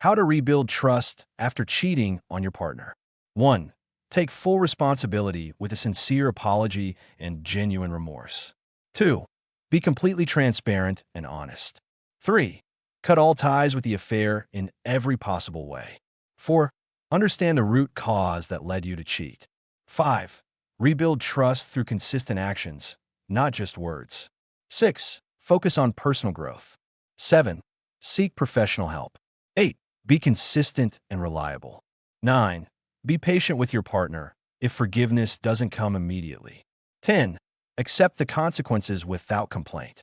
How to rebuild trust after cheating on your partner. 1. Take full responsibility with a sincere apology and genuine remorse. 2. Be completely transparent and honest. 3. Cut all ties with the affair in every possible way. 4. Understand the root cause that led you to cheat. 5. Rebuild trust through consistent actions, not just words. 6. Focus on personal growth. 7. Seek professional help. 8. Be consistent and reliable. 9. Be patient with your partner if forgiveness doesn't come immediately. 10. Accept the consequences without complaint.